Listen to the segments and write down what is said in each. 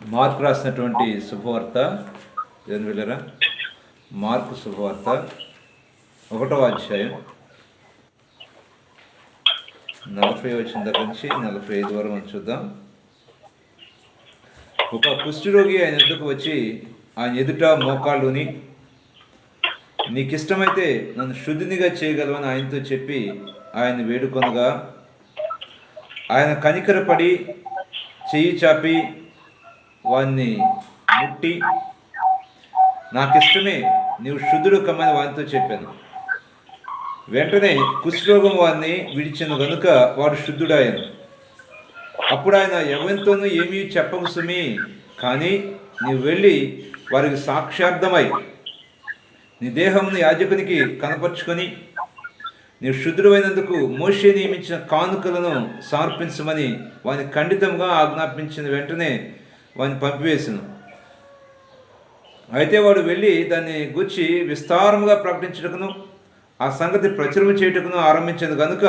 Mark రాసినటువంటి శుభవార్త దేవుని బిడ్డలారా, మార్కు శుభవార్త 1వ అధ్యాయం 40 వచ్చిన దగ్గర నుంచి 45 వరకు మనం చూద్దాం. ఒక కుష్ఠరోగి ఆయన ఎదుటకు వచ్చి ఆయన ఎదుట మోకాళ్ళుని, నీకు ఇష్టమైతే నన్ను శుద్ధినిగా చేయగలవని ఆయనతో చెప్పి ఆయన వేడుకొనగా, ఆయన కనికరపడి చెయ్యి చాపి వాడిని ముట్టి, నాకు ఇష్టమే, నీవు శుద్ధుడు కమ్మని వానితో చెప్పాను. వెంటనే కుష్ఠరోగం వారిని విడిచెను గనుక వాడు శుద్ధుడాయను. అప్పుడు ఆయన ఎవరితోనూ ఏమీ చెప్పకు సుమి, కానీ నీవు వెళ్ళి వారికి సాక్షార్థమై నీ దేహంను యాజకునికి కనపరుచుకొని నీవు శుద్ధుడైనందుకు మోషే నియమించిన కానుకలను సమర్పించమని వాని ఖండితంగా ఆజ్ఞాపించిన వెంటనే వాని పంపివేసను. అయితే వాడు వెళ్ళి దాన్ని గూర్చి విస్తారముగా ప్రకటించుటకును ఆ సంగతి ప్రచురం చేయుటకును ఆరంభించింది కనుక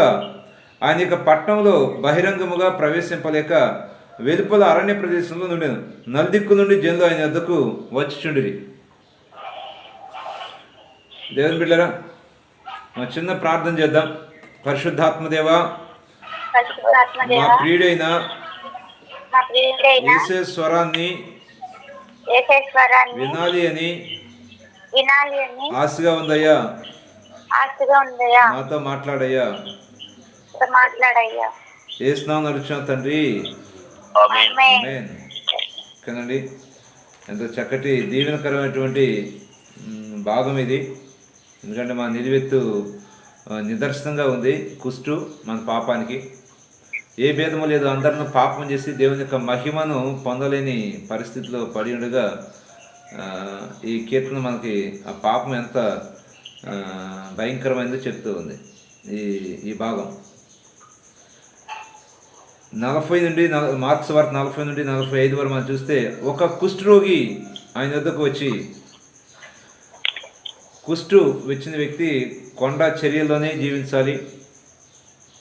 ఆయన యొక్క పట్టణంలో బహిరంగముగా ప్రవేశింపలేక వెలుపల అరణ్య ప్రదేశంలో నుండెను. నలుదిక్కు నుండి జనులు ఆయన వద్దకు వచ్చిచుండిరి. దేవుని బిడ్డలారా, మా చిన్న ప్రార్థన చేద్దాం. పరిశుద్ధాత్మదేవా, మా ప్రియుడైన యేసే స్వరాన్ని వినాలి అని ఆశగా ఉందయ్యా. నాతో మాట్లాడయ్యా. ఏ స్నానం నడుచున్నా తండ్రి. ఆమేన్. కదండి, ఎంతో చక్కటి దీవెనకరమైనటువంటి భాగం ఇది. ఎందుకంటే మన నిలువెత్తు నిదర్శనంగా ఉంది కుష్టు మన పాపానికి. ఏ భేదము లేదు, అందరిని పాపం చేసి దేవుని యొక్క మహిమను పొందలేని పరిస్థితిలో పడి ఉండగా ఈ కీర్తన మనకి ఆ పాపం ఎంత భయంకరమైందో చెప్తూ ఉంది ఈ భాగం. 40 నుండి మార్క్స్ వార్త 40 నుండి 45 వరకు మనం చూస్తే, ఒక కుష్ఠరోగి ఆయన వద్దకు వచ్చి, కుష్టు వచ్చిన వ్యక్తి కొండ చర్యలోనే జీవించాలి,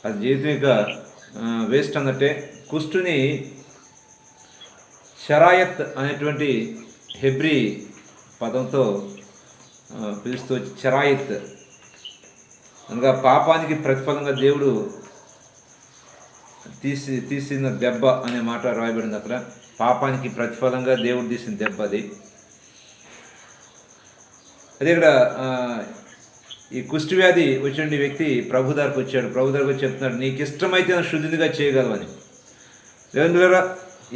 అది జీవితం ఇక వేస్ట్ అన్నట్టే. కుష్టుని షరాయత్ అనేటువంటి హెబ్రీ పదంతో పిలుస్తూ షరాయత్ అనగా పాపానికి ప్రతిఫలంగా దేవుడు తీసిన దెబ్బ అనే మాట రాయబడింది అక్కడ. పాపానికి ప్రతిఫలంగా దేవుడు తీసిన దెబ్బ అది. అదే ఇక్కడ ఈ కుష్టి వ్యాధి వచ్చిన వ్యక్తి ప్రభు దగ్గరకు వచ్చాడు. ప్రభు దగ్గరకు వచ్చి చెప్తున్నాడు, నీకు ఇష్టమైతే నన్ను శుద్ధిగా చేయగలవని. దేవుని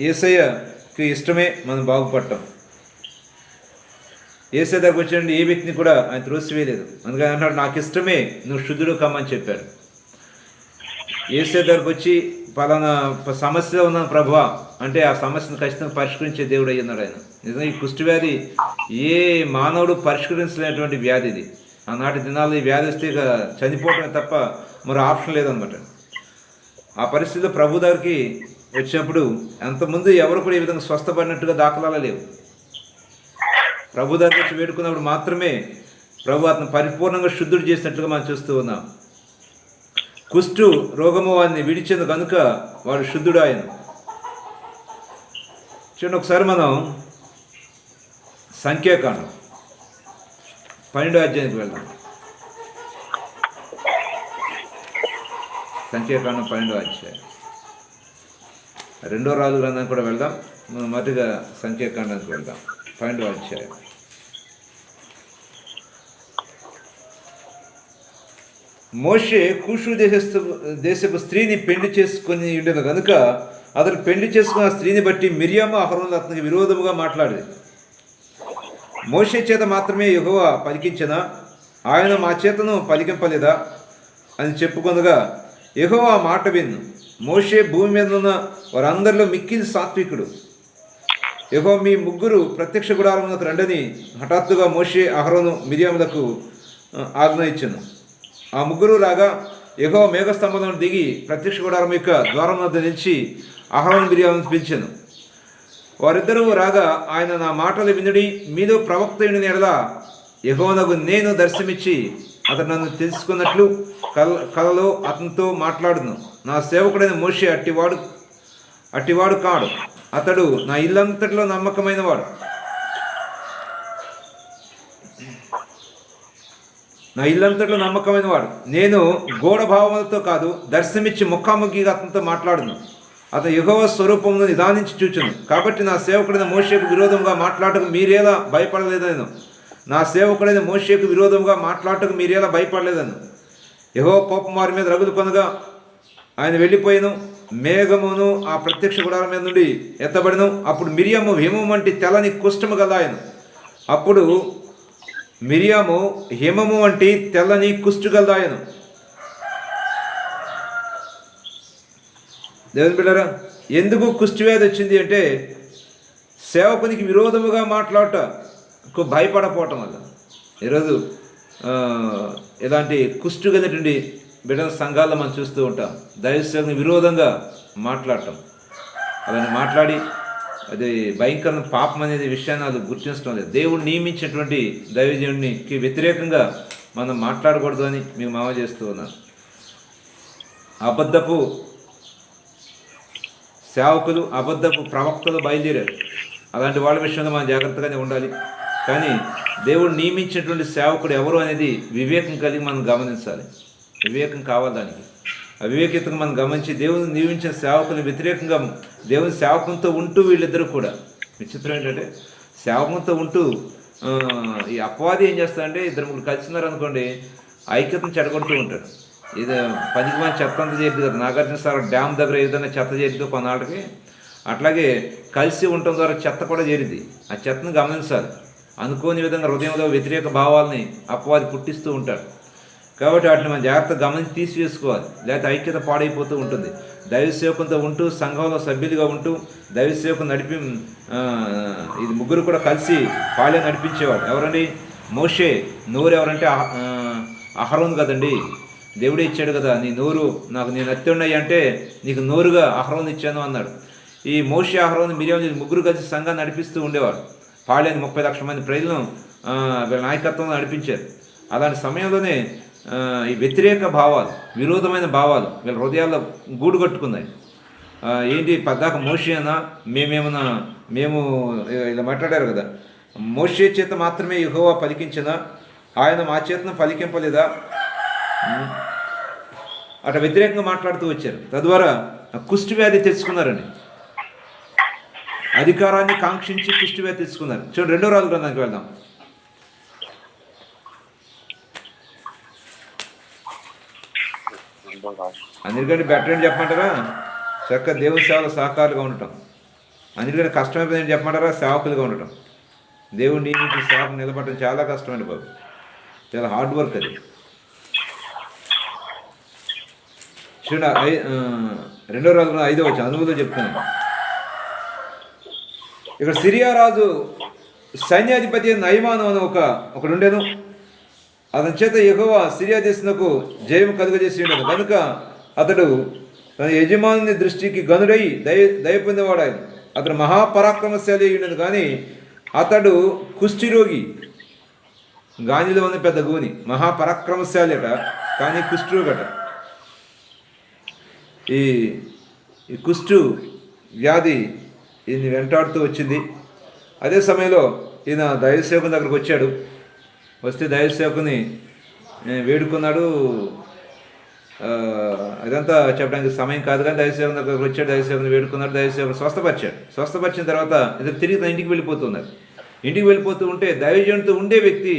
యేసయ్యకి ఇష్టమే మనం బాగుపడటం. యేసయ్య దగ్గరకు వచ్చాడు, ఏ వ్యక్తిని కూడా ఆయన త్రోసివేయలేదు. అందుకని అన్నాడు, నాకు ఇష్టమే, నువ్వు శుద్ధుడు కమ్మని చెప్పాడు. యేసయ్య దగ్గరకు వచ్చి పలానా సమస్యలో ఉన్నాను ప్రభువా అంటే ఆ సమస్యను ఖచ్చితంగా పరిష్కరించే దేవుడు అయ్యున్నాడు ఆయన. నిజంగా ఈ కుష్టి వ్యాధి ఏ మానవుడు పరిష్కరించలేనటువంటి వ్యాధి ఇది. ఆనాటి దినాల్లో ఈ వ్యాధి వస్తే ఇక చనిపోవటమే తప్ప మరో ఆప్షన్ లేదనమాట. ఆ పరిస్థితిలో ప్రభు దగ్గరికి వచ్చినప్పుడు అంతకుముందు ఎవరు కూడా ఈ విధంగా స్వస్థపడినట్టుగా దాఖలాలు లేవు. ప్రభు దగ్గరికి వచ్చి వేడుకున్నప్పుడు మాత్రమే ప్రభు అతను పరిపూర్ణంగా శుద్ధుడు చేసినట్టుగా మనం చూస్తూ ఉన్నాం. కుష్టు రోగము వాడిని విడిచేందు కనుక వాడు శుద్ధుడు ఆయన. చూడండి, ఒకసారి మనం సంఖ్యాకాండం 12వ అధ్యాయానికి వెళ్దాం. సంఖ్యాకాండం 12వ అధ్యాయం, 2వ రాజు గ్రంథానికి కూడా వెళ్దాం. మనం మొదటిగా సంఖ్యాకాండానికి వెళ్దాం. 12వ అధ్యాయం. మోషే కూషు దేశపు స్త్రీని పెళ్లి చేసుకుని ఉండేది కనుక అతను పెళ్లి చేసుకున్న స్త్రీని బట్టి మిరియాము అహరోనులు అతనికి విరోధముగా మాట్లాడేది. మోషే చేత మాత్రమే యెహోవా పలికించెనా, ఆయన మా చేతను పలికింపలేదా అని చెప్పుకొనగా, యెహోవా మాట విను, మోషే భూమి మీద ఉన్న వారందరిలో మిక్కిలి సాత్వికుడు. యెహోవా మీ ముగ్గురు ప్రత్యక్ష గుడారమునకు రండని హఠాత్తుగా మోషే అహరోను మిరియాములకు ఆజ్ఞ ఇచ్చెను. ఆ ముగ్గురు రాగా యెహోవా మేఘస్తంభంలో దిగి ప్రత్యక్ష గుడారం యొక్క ద్వారం వద్ద నిలిచి అహరోను మిరియామును పిలిచెను. వారిద్దరూ రాగా ఆయన, నా మాటలు వినుడి, మీలో ప్రవక్త అయిన ఎడల యెహోవానగు నేను దర్శనమిచ్చి అతను నన్ను తెలుసుకున్నట్లు కలలో అతనితో మాట్లాడును. నా సేవకుడైన మోషే అట్టివాడు అట్టివాడు కాడు. అతడు నా ఇల్లంతటిలో నమ్మకమైన వాడు. నా ఇల్లంతట్లో నమ్మకమైన వాడు. నేను గూఢ భావములతో కాదు, దర్శనమిచ్చి ముఖాముఖిగా అతనితో మాట్లాడును. అతను యెహోవా స్వరూపమును నిదానించి చూచును. కాబట్టి నా సేవకుడైన మోషేకు విరోధంగా మాట్లాడటకు మీరేలా భయపడలేదను. నా సేవకుడైన మోషేకు విరోధంగా మాట్లాడటకు మీరేలా భయపడలేదను. యెహోవా కోపం వారి మీద రగులు కొనగా ఆయన వెళ్ళిపోయాను. మేఘమును ఆ ప్రత్యక్ష గుడారం మీద నుండి ఎత్తబడిను. అప్పుడు మిరియాము హిమము వంటి తెల్లని కుష్ఠము గలదాయను. అప్పుడు మిరియాము హిమము వంటి తెల్లని కుష్టు గలదాయను. దేవుని బిడ్డలారా, ఎందుకు కుష్టి వ్యాధి వచ్చింది అంటే సేవకునికి విరోధముగా మాట్లాడటకు భయపడపోవటం వల్ల. ఈరోజు ఇలాంటి కుష్టు కలిగినటువంటి బిడ్డల సంఘాల్లో మనం చూస్తూ ఉంటాం. దైవసేవకుని విరోధంగా మాట్లాడటం, అలాని మాట్లాడి అది భయంకరమైన పాపం అనేది విషయాన్ని అది గుర్తించడం లేదు. దేవుడు నియమించినటువంటి దైవజనునికి వ్యతిరేకంగా మనం మాట్లాడకూడదు అని మేము మావ చేస్తూ ఉన్నాం. అబద్ధపు సేవకులు, అబద్ధపు ప్రవక్తలు బయలుదేరారు. అలాంటి వాళ్ళ విషయంలో మనం జాగ్రత్తగానే ఉండాలి. కానీ దేవుడు నియమించినటువంటి సేవకుడు ఎవరు అనేది వివేకం కలిగి మనం గమనించాలి. వివేకం కావాలి దానికి. అవివేకితంగా మనం గమనించి దేవుని నియమించిన సేవకుని వ్యతిరేకంగా దేవుని సేవకంతో ఉంటూ వీళ్ళిద్దరూ కూడా విచిత్రం ఏంటంటే సేవకంతో ఉంటూ ఈ అపవాది ఏం చేస్తాడంటే ఇద్దరు ముగ్గురు కలిసినారు అనుకోండి, ఐక్యతను చెడగొడుతూ ఉంటాడు. ఇది పనికి మంది చెత్త అంతా చేరుతుంది కదా. నాగార్జున సాగర్ డ్యామ్ దగ్గర ఏ విధంగా చెత్త చేరుతుందో కొన్నాళ్ళకి, అట్లాగే కలిసి ఉండటం ద్వారా చెత్త కూడా చేరింది. ఆ చెత్తను గమనించాలి. అనుకోని విధంగా హృదయంలో వ్యతిరేక భావాలని అపవాది పుట్టిస్తూ ఉంటాడు. కాబట్టి వాటిని మనం జాగ్రత్తగా గమనించి తీసివేసుకోవాలి. లేకపోతే ఐక్యత పాడైపోతూ ఉంటుంది. దైవసేవకంతో ఉంటూ సంఘంలో సభ్యులుగా ఉంటూ దైవసేవకు ఇది ముగ్గురు కూడా కలిసి పాలే నడిపించేవాడు. ఎవరండి? మోషే. నోరు ఎవరంటే అహరోను కదండి. దేవుడే ఇచ్చాడు కదా, నీ నోరు నాకు నేను ఎత్తుండయి అంటే నీకు నోరుగా అహరోను ఇచ్చాను అన్నాడు. ఈ మోషే, అహరోను, మిరియాము ముగ్గురు కలిసి సంఘాన్ని నడిపిస్తూ ఉండేవాడు. పాలేని 30 లక్షల మంది ప్రజలను వీళ్ళ నాయకత్వంలో నడిపించారు. అలాంటి సమయంలోనే ఈ వ్యతిరేక భావాలు, విరోధమైన భావాలు వీళ్ళ హృదయాల్లో గూడు కట్టుకున్నాయి. ఏంటి పద్దాక మోషే అనా మేము ఇలా మాట్లాడారు కదా, మోషే చేత మాత్రమే యెహోవా పలికించినా ఆయన మా చేతను పలికింపలేదా? అట్లా వ్యతిరేకంగా మాట్లాడుతూ వచ్చారు. తద్వారా కుష్టి వ్యాధి తెచ్చుకున్నారండి. అధికారాన్ని కాంక్షించి కుష్టి వ్యాధి తెచ్చుకున్నారు. చూడండి, 2వ రాజుల గ్రంథానికి వెళ్దాం. అందుకని బెటర్ అని చెప్పమంటారా? చక్కగా దేవుని సేవలో సహకారులుగా ఉండటం. అందుకని కష్టమైపోయిందని చెప్పమంటారా? సేవకులుగా ఉండటం. దేవుడి నియమించి సేవకు నిలబడటం చాలా కష్టమండి బాబు. చాలా హార్డ్ వర్క్ అది. చూడండి, 2వ రాజులో 5వ వచనం అనుభూతిలో చెప్తున్నాను. ఇక్కడ సిరియా రాజు సైన్యాధిపతి నయమాను అని ఒకడుండెను. అతని చేత యెహోవా సిరియా దేశమునకు జయము కలుగజేసి ఉండేది కనుక అతడు తన యజమానుని దృష్టికి గనుడై దయ పొందేవాడాయన. అతడు మహాపరాక్రమశాలి అయి ఉండేది, కానీ అతడు కుష్ఠిరోగి. గానిలో ఉన్న పెద్ద గూని, మహాపరాక్రమశాలి అట, కానీ కుష్ఠరోగట. ఈ కుష్ఠు వ్యాధి ఈయన్ని వెంటాడుతూ వచ్చింది. అదే సమయంలో ఈయన దైవసేవకుని దగ్గరకు వచ్చాడు. వస్తే దైవసేవకుని వేడుకున్నాడు. ఇదంతా చెప్పడానికి సమయం కాదు, కానీ దైవసేవకుని దగ్గరకు వచ్చాడు. దైవసేవకుని వేడుకున్నాడు. దైవసేవకుని స్వస్థపరిచాడు. స్వస్థపరిచిన తర్వాత ఇద్దరు తిరిగి తన ఇంటికి వెళ్ళిపోతున్నారు. ఇంటికి వెళ్ళిపోతూ ఉంటే దైవజనుడితో ఉండే వ్యక్తి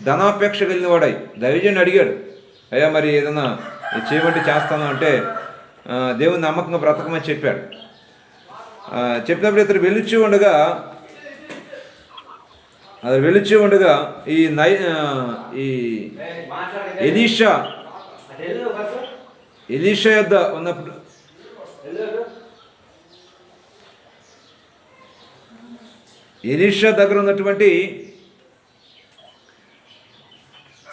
ధనాపేక్ష కలిగిన వాడై దైవజనుడు అడిగాడు, అయ్యా మరి ఏదన్నా చేయమంటే చేస్తాను అంటే దేవుని నమ్మకంగా బ్రతకమని చెప్పాడు. చెప్పినప్పుడు ఇతడు వెలుచు ఉండగా ఈ ఎలీషా యొద్ద ఉన్నప్పుడు ఎలీషా దగ్గర ఉన్నటువంటి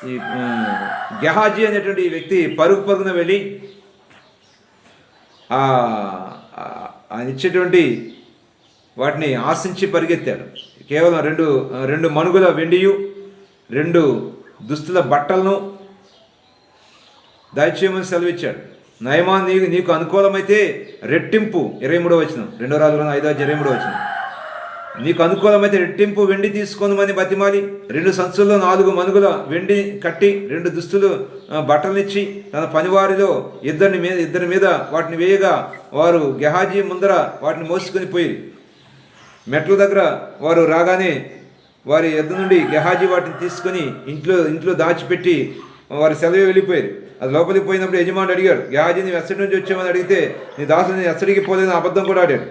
ఈ గెహాజీ అనేటువంటి వ్యక్తి పరుగున వెళ్ళి ఆయన ఇచ్చేటువంటి వాటిని ఆశించి పరిగెత్తాడు. కేవలం 2 మణుగుల వెండియు 2 దుస్తుల బట్టలను దయచేయమని సెలవిచ్చాడు. నయమాను నీకు అనుకూలమైతే రెట్టింపు 23వ వచనం, 2 రాజులు 5:23వ వచనం. నీకు అనుకూలమైతే రెట్టింపు వెండి తీసుకొనమని బతిమాలి 2 సంచుల్లో 4 మనుగుల వెండి కట్టి 2 దుస్తులు బట్టలనిచ్చి తన పనివారిలో ఇద్దరి మీద వాటిని వేయగా వారు గెహాజీ ముందర వాటిని మోసుకొని పోయి మెట్ల దగ్గర వారు రాగానే వారి ఎద్దు నుండి గెహాజీ వాటిని తీసుకొని ఇంట్లో దాచిపెట్టి వారి సెలవు వెళ్ళిపోయారు. అది లోపలికి పోయినప్పుడు యజమానుడు అడిగాడు, గెహాజీ నీవు ఎచ్చడి నుంచి వచ్చామని అడిగితే నీ దాసుని ఎచ్చడికి పోలేదని అబద్ధం కూడా ఆడాడు.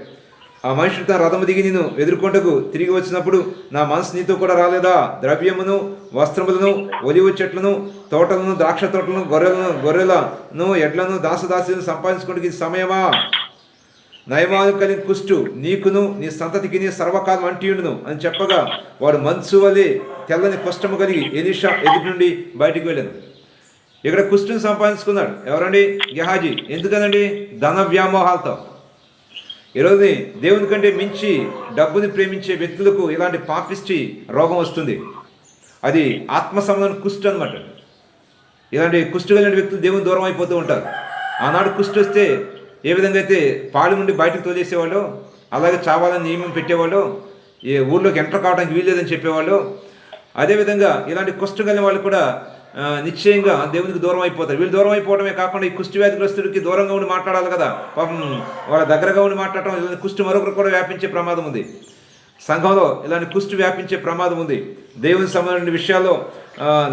ఆ మనుషుడు తన రథము దిగి నేను ఎదుర్కొంటకు తిరిగి వచ్చినప్పుడు నా మనసు నీతో కూడా రాలేదా? ద్రవ్యమును, వస్త్రములను, ఒలివ చెట్లను, తోటలను, ద్రాక్ష తోటలను, గొర్రెలను, ఎడ్లను, దాసదాసులను సంపాదించుకోవడానికి ఇది సమయమా? నయమాను కలిగిన కుష్టు నీకును నీ సంతతికి నీ సర్వకాలం అంటియుడును అని చెప్పగా వాడు మంచు వలె తెల్లని కుష్టము కలిగి ఎలీషా ఎదుటి నుండి బయటికి వెళ్ళాను. ఇక్కడ కుష్టుని సంపాదించుకున్నాడు ఎవరండి? గెహాజీ. ఎందుకనండి? ధన వ్యామోహాలతో. ఈరోజు దేవుని కంటే మించి డబ్బుని ప్రేమించే వ్యక్తులకు ఇలాంటి పాపిష్టి రోగం వస్తుంది. అది ఆత్మ సంబంధం కుష్టు అనమాట. ఇలాంటి కుష్టు కలిగిన వ్యక్తులు దేవుని దూరం అయిపోతూ ఉంటారు. ఆనాడు కుష్టు వస్తే ఏ విధంగా అయితే పాలు నుండి బయటకు తోలేసేవాళ్ళు, అలాగే చావాలని నియమం పెట్టేవాళ్ళు, ఈ ఊళ్ళోకి ఎంటర్ కావడానికి వీల్లేదని చెప్పేవాళ్ళు, అదేవిధంగా ఇలాంటి కుష్టు కలిగిన వాళ్ళు కూడా నిశ్చయంగా దేవునికి దూరం అయిపోతారు. వీళ్ళు దూరం అయిపోవడమే కాకుండా ఈ కుష్టి వ్యాధిగ్రస్తుడికి దూరంగా ఉండి మాట్లాడాలి కదా, పాపం వాళ్ళ దగ్గరగా ఉండి మాట్లాడటం, ఇలాంటి కుష్టి మరొకరు కూడా వ్యాపించే ప్రమాదం ఉంది. సంఘంలో ఇలాంటి కుష్టి వ్యాపించే ప్రమాదం ఉంది. దేవునికి సంబంధించిన విషయాల్లో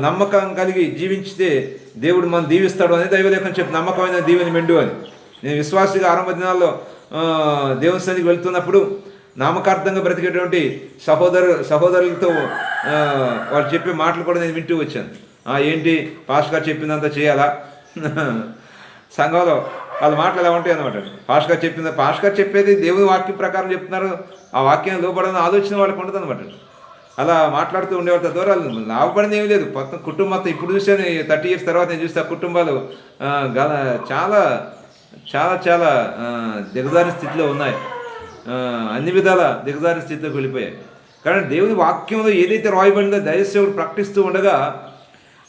నమ్మకం కలిగి జీవించితే దేవుడు మనం దీవిస్తాడు అని దైవలేఖనం చెప్పి నమ్మకమైన దీవెని మెండు అని. నేను విశ్వాసిగా ఆరంభ దినాల్లో దేవుని సన్నిధికి వెళ్తున్నప్పుడు నామకార్థంగా బ్రతికేటువంటి సహోదరులతో వాళ్ళు చెప్పే మాటలు కూడా నేను వింటూ వచ్చాను. ఏంటి పాస్టర్ గారు చెప్పిందంతా చేయాలా? సంఘంలో వాళ్ళ మాటలు ఎలా ఉంటాయి అనమాట. పాస్టర్ గారు చెప్పేది దేవుని వాక్యం ప్రకారం చెప్తున్నారు, ఆ వాక్యం లోపడని ఆలోచన వాళ్ళకు ఉండదు అనమాట. అలా మాట్లాడుతూ ఉండేవాళ్ళ ద్వారా లాభపడింది ఏమీ లేదు. మొత్తం కుటుంబంతో ఇప్పుడు చూసాను, 30 years తర్వాత నేను చూస్తే ఆ కుటుంబాలు చాలా చాలా చాలా దిగజారిన స్థితిలో ఉన్నాయి. అన్ని విధాల దిగజారిన స్థితిలోకి వెళ్ళిపోయాయి. కానీ దేవుని వాక్యంలో ఏదైతే రాయబడిందో దైవసేవుడు ప్రకటిస్తూ ఉండగా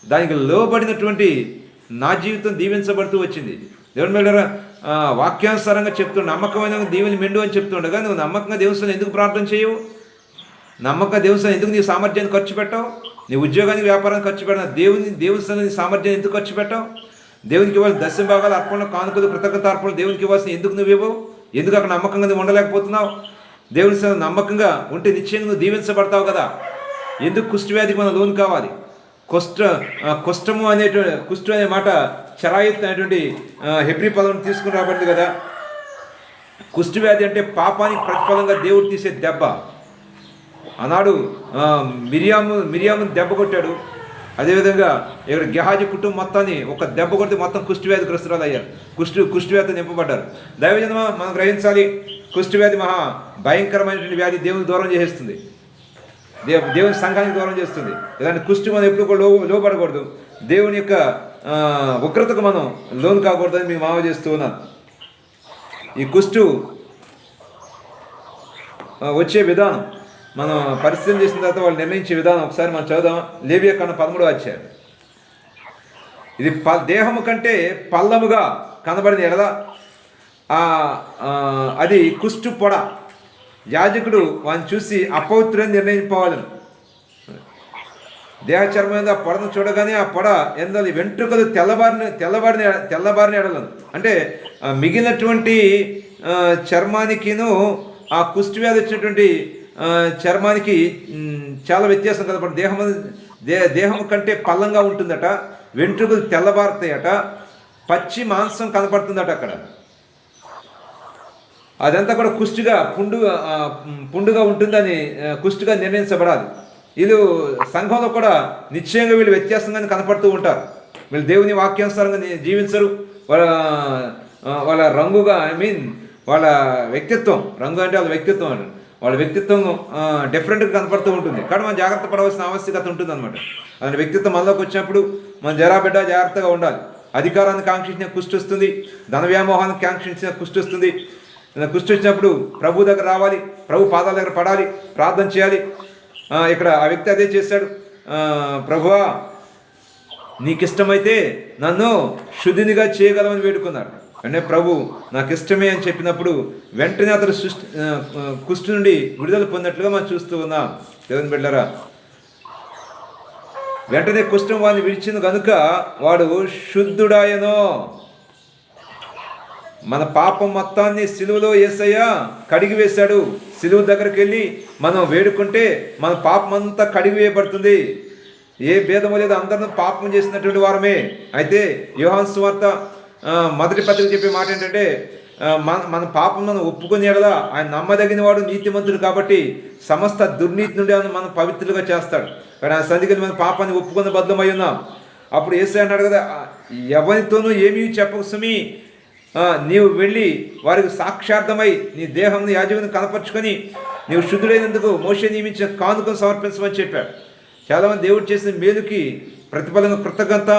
దానికి లోబడినటువంటి నా జీవితం దీవించబడుతూ వచ్చింది. దేవుని మీద వాక్యానుసారంగా చెప్తూ నమ్మకమైన దేవుని మెండు అని చెప్తుండగా నువ్వు నమ్మకంగా దేవుని ఎందుకు ప్రార్థన చేయవు? నమ్మకంగా దేవుని ఎందుకు నీ సామర్థ్యాన్ని ఖర్చు పెట్టావు? నీ ఉద్యోగానికి వ్యాపారానికి ఖర్చు పెట్టావు? దేవుని నీ సామర్థ్యాన్ని ఎందుకు ఖర్చు పెట్టావు? దేవునికి ఇవ్వాల్సిన దశమ భాగాలు, అర్పణలు, కానుకలు, కృతజ్ఞత అర్పణలు దేవునికి ఇవ్వాల్సిన ఎందుకు నువ్వు ఇవ్వవు? ఎందుకు అక్కడ నమ్మకంగా నువ్వు ఉండలేకపోతున్నావు? దేవుని నమ్మకంగా ఉంటే నిశ్చయంగా నువ్వు దీవించబడతావు కదా. ఎందుకు కుష్టి వ్యాధికి మనం లోను కావాలి? కుష్టము కుష్టు అనే మాట చరాయిత్ అనేటువంటి హెబ్రీ పదం తీసుకుని రాబడింది కదా. కుష్టి వ్యాధి అంటే పాపానికి ప్రతిఫలంగా దేవుడు తీసే దెబ్బ. ఆనాడు మిరియాముని దెబ్బ కొట్టాడు. అదేవిధంగా ఇక్కడ గెహాజీ కుటుంబం మొత్తాన్ని ఒక దెబ్బ కొడితే మొత్తం కుష్టి వ్యాధిగ్రస్తురాలు అయ్యారు. కుష్టి వ్యాధి నింపబడ్డారు. దైవజనమా మనం గ్రహించాలి, కుష్టి వ్యాధి మహా భయంకరమైనటువంటి వ్యాధి, దేవుని దూరం చేసేస్తుంది, దేవుని సంఘానికి దూరం చేస్తుంది. ఇలాంటి కుష్టి మనం ఎప్పుడు కూడా లోపడకూడదు. దేవుని యొక్క ఉగ్రతకు మనం లోను కాకూడదని మీకు మావ చేస్తూ ఉన్నాను. ఈ కుష్టు వచ్చే విధానం మనం పరిస్థితి చేసిన తర్వాత వాళ్ళు నిర్ణయించే విధానం ఒకసారి మనం చదువుదాం. లేవియాకాండం 13వ అధ్యాయం. ఇది దేహము కంటే పల్లముగా కనబడింది ఎడల అది కుష్టు పొడ. యాజకుడు వాడిని చూసి అపవిత్రుని నిర్ణయించుకోవాలను. దేహ చర్మం మీద పొడను చూడగానే ఆ పొడ ఎందలి వెంట్రుకలు తెల్లబారిన ఎడలను. అంటే మిగిలినటువంటి చర్మానికిను ఆ కుష్టి వ్యాధి వచ్చినటువంటి చర్మానికి చాలా వ్యత్యాసం కనపడు. దేహం కంటే పల్లంగా ఉంటుందట, వెంట్రుకలు తెల్లబారుతాయట, పచ్చి మాంసం కనపడుతుందట అక్కడ. అదంతా కూడా పుండుగా ఉంటుందని కుష్టుగా నిర్ణయించబడాలి. వీళ్ళు సంఘంలో కూడా నిశ్చయంగా వీళ్ళు వ్యత్యాసంగానే కనపడుతూ ఉంటారు. వీళ్ళు దేవుని వాక్యానుసారంగా జీవించరు. వాళ్ళ రంగుగా వాళ్ళ వ్యక్తిత్వం, రంగు అంటే వాళ్ళ వ్యక్తిత్వం అండి, వాళ్ళ వ్యక్తిత్వం డిఫరెంట్గా కనపడుతూ ఉంటుంది. కాబట్టి మనం జాగ్రత్త పడవలసిన ఆవశ్యకత ఉంటుంది అనమాట. అలాంటి వ్యక్తిత్వం మనలోకి వచ్చినప్పుడు మనం జరాబిడ్డ జాగ్రత్తగా ఉండాలి. అధికారాన్ని కాంక్షించిన కుష్టి వస్తుంది, ధన వ్యామోహాన్ని కాంక్షించిన కుష్టి వస్తుంది. కుష్టి వచ్చినప్పుడు ప్రభు దగ్గర రావాలి, ప్రభు పాదాల దగ్గర పడాలి, ప్రార్థన చేయాలి. ఇక్కడ ఆ వ్యక్తి అదే చేశాడు. ప్రభువా నీకు ఇష్టమైతే నన్ను శుద్ధినిగా చేయగలమని వేడుకున్నాడు. అంటే ప్రభు నాకు ఇష్టమే అని చెప్పినప్పుడు వెంటనే అతడు కుష్టు నుండి విడుదల పొందినట్లుగా మనం చూస్తూ ఉన్నాం. దేవుని బిడ్డలారా, వెంటనే కుష్ఠం వాడిని విడిచింది కనుక వాడు శుద్ధుడాయనో. మన పాపం మొత్తాన్ని సిలువలో యేసయ్య కడిగి వేశాడు. సిలువ దగ్గరికి వెళ్ళి మనం వేడుకుంటే మన పాపం అంతా కడిగి వేయబడుతుంది. ఏ భేదము లేదు, అందరం పాపం చేసినటువంటి వారమే. అయితే యోహాను సువార్త మొదటి పత్రిక చెప్పే మాట ఏంటంటే, మన పాపం మనం ఒప్పుకొని ఎడలా ఆయన నమ్మదగిన వాడు, నీతిమంతుడు కాబట్టి సమస్త దుర్నీతి నుండి మనం పవిత్రులుగా చేస్తాడు. కానీ ఆ సంధికి మన పాపాన్ని ఒప్పుకున్న బద్దమై ఉన్నాం. అప్పుడు యేసయ్య అన్నాడు కదా, ఎవరితోనూ ఏమీ చెప్పకు సుమి, నీవు వెళ్ళి వారికి సాక్షార్థమై నీ దేహంను యాజకుని కనపరుచుకొని నీవు శుద్ధుడైనందుకు మోషే నియమించిన కానుకను సమర్పించమని చెప్పాడు. చాలామంది దేవుడు చేసిన మేలుకి ప్రతిఫలంగా కృతజ్ఞత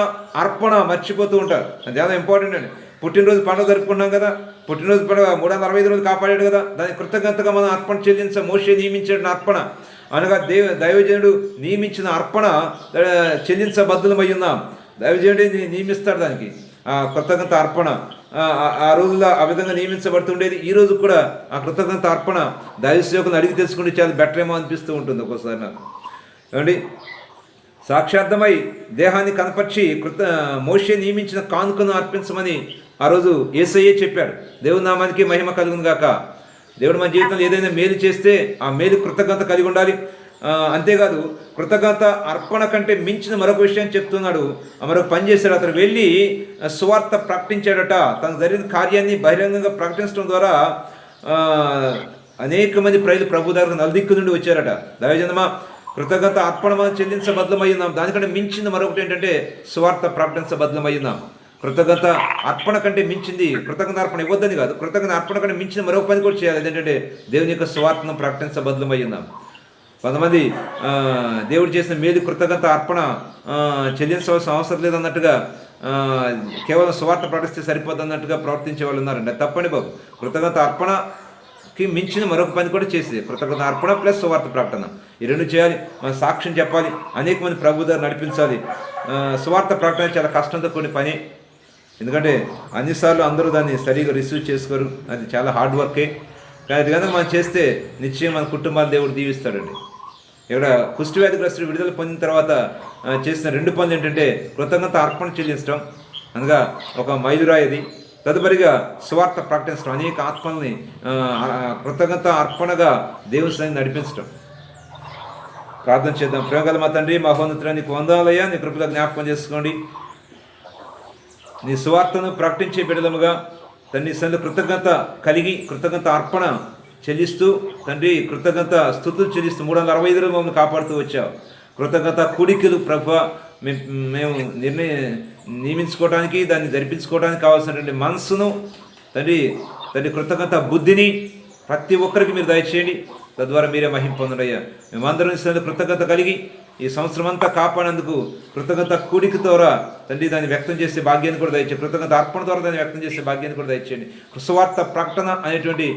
అర్పణ మర్చిపోతూ ఉంటారు. అది చాలా ఇంపార్టెంట్ అండి. పుట్టినరోజు పండుగ జరుపుకున్నాం కదా, పుట్టినరోజు పండుగ 365 రోజులు కాపాడాడు కదా, దాని కృతజ్ఞతగా మనం అర్పణ చెల్లించ మోషే నియమించిన అర్పణ అనగా దైవజనుడు నియమించిన అర్పణ చెల్లించబద్ధులమై ఉన్నాం. దైవజనుడు నియమిస్తాడు దానికి కృతజ్ఞత అర్పణ. ఆ రోజుల్లో ఆ విధంగా నియమించబడుతుండేది. ఈ రోజు కూడా ఆ కృతజ్ఞత అర్పణ దైవసేవకులను అడిగి తెలుసుకుంటే చాలా బెటర్ ఏమో అనిపిస్తూ ఉంటుంది ఒక్కోసారి నాకు. ఏమండి, సాక్షార్థమై దేహాన్ని కనపరిచి మోషే నియమించిన కానుకను అర్పించమని ఆ రోజు యేసయ్యే చెప్పాడు. దేవుని నామానికి మహిమ కలుగును గాక. దేవుడు మన జీవితంలో ఏదైనా మేలు చేస్తే ఆ మేలు కృతజ్ఞత కలిగి ఉండాలి. అంతేకాదు, కృతజ్ఞత అర్పణ కంటే మించిన మరొక విషయం చెప్తున్నాడు. మరొక పని చేశాడు. అతను వెళ్ళి సువార్త ప్రకటించాడట. తనకు జరిగిన కార్యాన్ని బహిరంగంగా ప్రకటించడం ద్వారా అనేక మంది ప్రజలు ప్రభు దగ్గర నలుదిక్కు నుండి వచ్చారట. దైవజనమా, కృతజ్ఞత అర్పణ మనం చెల్లించబద్ధమయ్యున్నాం. దానికంటే మించింది మరొకటి ఏంటంటే సువార్త ప్రకటించబద్ధమయ్యున్నాం. కృతజ్ఞత అర్పణ కంటే మించింది, కృతజ్ఞత అర్పణ ఇవ్వద్దని కాదు, కృతజ్ఞత అర్పణ కంటే మించిన మరొక పని కూడా చేయాలి. ఏంటంటే దేవుని యొక్క సువార్తను ప్రకటించబద్ధమయ్యున్నాం. కొంతమంది దేవుడు చేసిన మేలు కృతజ్ఞత అర్పణ చెల్లించవలసిన అవసరం లేదన్నట్టుగా, కేవలం సువార్త ప్రకటిస్తే సరిపోద్ది అన్నట్టుగా ప్రవర్తించే వాళ్ళు ఉన్నారండి. తప్పని బాబు. కృతజ్ఞత అర్పణకి మించిన మరొక పని కూడా చేసేది. కృతజ్ఞత అర్పణ ప్లస్ సువార్త ప్రకటన, ఈ రెండు చేయాలి. మన సాక్ష్యం చెప్పాలి, అనేక మంది ప్రభు దగ్గర నడిపించాలి. సువార్త ప్రకటన చాలా కష్టంతో కూడిన పని. ఎందుకంటే అన్నిసార్లు అందరూ దాన్ని సరిగా రిసీవ్ చేసుకోరు. అది చాలా హార్డ్ వర్కే. కానీ అది కనుక మనం చేస్తే నిశ్చయం మన కుటుంబాలు దేవుడు దీవిస్తాడండి. ఇక్కడ కుష్ఠవ్యాధిగ్రస్తుడు విడుదల పొందిన తర్వాత చేసిన 2 పనులు ఏంటంటే కృతజ్ఞత అర్పణ చెల్లించడం, అనగా ఒక మైలురాయిది. తదుపరిగా సువార్త ప్రకటించడం, అనేక ఆత్మల్ని కృతజ్ఞత అర్పణగా దేవుని సన్నిధిని నడిపించడం. ప్రార్థన చేద్దాం. ప్రేమగల మా తండ్రి, మహోన్నతుడా, నీకు వందనాలయ్యా. నీ కృపలో జ్ఞాపకం చేసుకోండి. నీ సువార్తను ప్రకటించే బిడ్డలముగా తండ్రి సన్నిధిలో కృతజ్ఞత కలిగి కృతజ్ఞత అర్పణ చెల్లిస్తూ తండ్రి కృతజ్ఞత స్తుతులు చెల్లిస్తూ 365 రోజులు మమ్మల్ని కాపాడుతూ వచ్చావు. కృతజ్ఞత కూడికలు ప్రభువా మేము నియమించుకోవడానికి, దాన్ని జరిపించుకోవడానికి కావాల్సినటువంటి మనస్సును తండ్రి కృతజ్ఞత బుద్ధిని ప్రతి ఒక్కరికి మీరు దయచేయండి. తద్వారా మీరే మహిమ పొందడయ్యా. మేమందరం ఇస్తున్న కృతజ్ఞత కలిగి ఈ సంవత్సరం అంతా కాపాడేందుకు కృతజ్ఞత కూడిక ద్వారా తండ్రి దాన్ని వ్యక్తం చేసే భాగ్యాన్ని కూడా దయచేయండి. కృతజ్ఞత అర్పణ ద్వారా దాన్ని వ్యక్తం చేసే భాగ్యాన్ని కూడా దయచేయండి. సువార్త ప్రకటన అనేటువంటి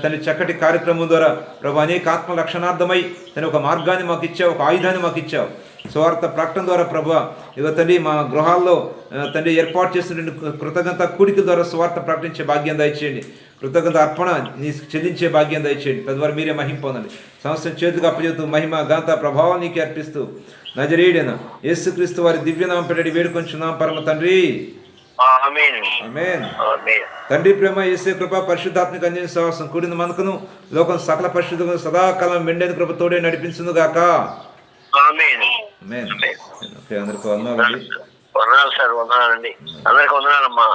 తండ్రి చక్కటి కార్యక్రమం ద్వారా ప్రభు అనేక ఆత్మ రక్షణార్థమై తన ఒక మార్గాన్ని మాకు ఇచ్చావు, ఒక ఆయుధాన్ని మాకు ఇచ్చావు. సువార్త ప్రకటన ద్వారా ప్రభు ఇక తండ్రి మా గృహాల్లో తండ్రి ఏర్పాటు చేసిన కృతజ్ఞత కూడిక ద్వారా సువార్త ప్రకటించే భాగ్యం దయచేయండి. కృతజ్ఞత అర్పణ నీ చెల్లించే భాగ్యం దయచేయండి. తద్వారా మీరే మహిమ పొందండి. సంవత్సరం చేతికి అప్పచెబుతూ మహిమ ఘనత ప్రభావం నీకే అర్పిస్తూ నజరేయుడైన యేసుక్రీస్తు వారి దివ్యనామం పెట్టి వేడుకొంచున్నాం పరమ తండ్రి. ఆమేన్. తండ్రి ప్రేమ, యేసు కృప, పరిశుద్ధాత్మక అన్యోన్య సహవాసం కూడిన మనకును లోకం సకల పరిశుద్ధులను సదాకాలం మెండైన కృప తోడే నడిపించును గాక. ఆమేన్. అందరికీ వందనాలండి. వందనాలు సార్, వందనాలండి. అందరికీ వందనాలమ్మా.